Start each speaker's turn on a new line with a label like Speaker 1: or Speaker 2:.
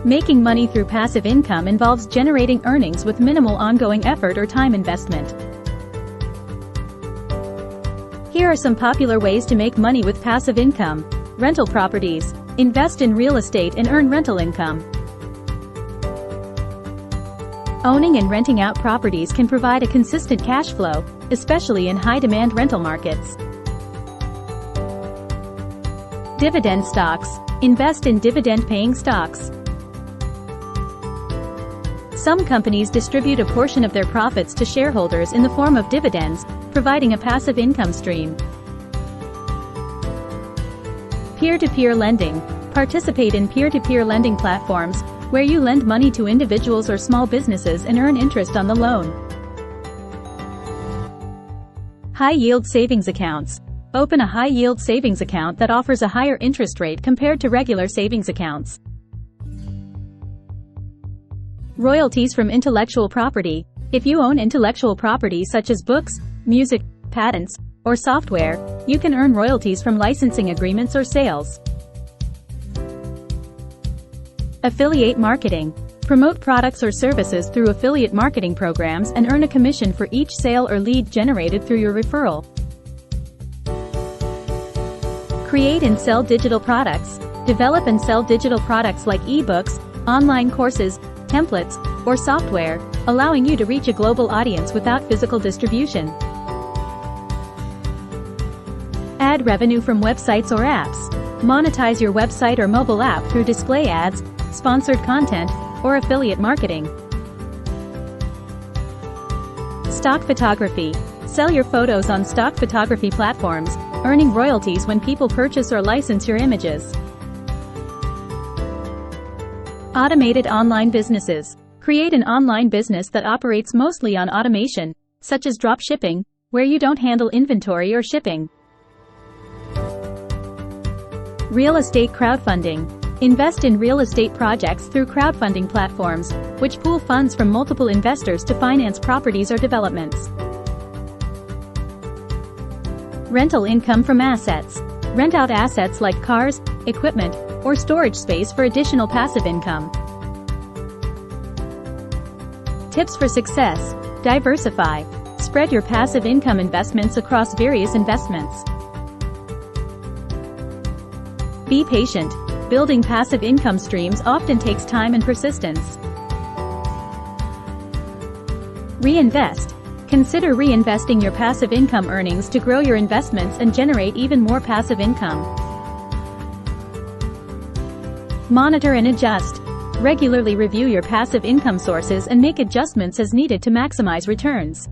Speaker 1: Making money through passive income involves generating earnings with minimal ongoing effort or time investment. Here are some popular ways to make money with passive income. Rental properties. Invest in real estate and earn rental income. Owning and renting out properties can provide a consistent cash flow, especially in high-demand rental markets. Dividend stocks. Invest in dividend-paying stocks. Some companies distribute a portion of their profits to shareholders in the form of dividends, providing a passive income stream. Peer-to-peer lending. Participate in peer-to-peer lending platforms, where you lend money to individuals or small businesses and earn interest on the loan. High-yield savings accounts. Open a high-yield savings account that offers a higher interest rate compared to regular savings accounts. Royalties from intellectual property. If you own intellectual property such as books, music, patents, or software, you can earn royalties from licensing agreements or sales. Affiliate marketing. Promote products or services through affiliate marketing programs and earn a commission for each sale or lead generated through your referral. Create and sell digital products. Develop and sell digital products like ebooks, online courses, templates, or software, allowing you to reach a global audience without physical distribution. Add revenue from websites or apps. Monetize your website or mobile app through display ads, sponsored content, or affiliate marketing. Stock photography. Sell your photos on stock photography platforms, earning royalties when people purchase or license your images. Automated online businesses. Create an online business that operates mostly on automation, such as drop shipping, where you don't handle inventory or shipping. Real estate crowdfunding. Invest in real estate projects through crowdfunding platforms, which pool funds from multiple investors to finance properties or developments. Rental income from assets. Rent out assets like cars, equipment, or storage space for additional passive income. Tips for success. Diversify. Spread your passive income investments across various investments. Be patient. Building passive income streams often takes time and persistence. Reinvest. Consider reinvesting your passive income earnings to grow your investments and generate even more passive income. Monitor and adjust. Regularly review your passive income sources and make adjustments as needed to maximize returns.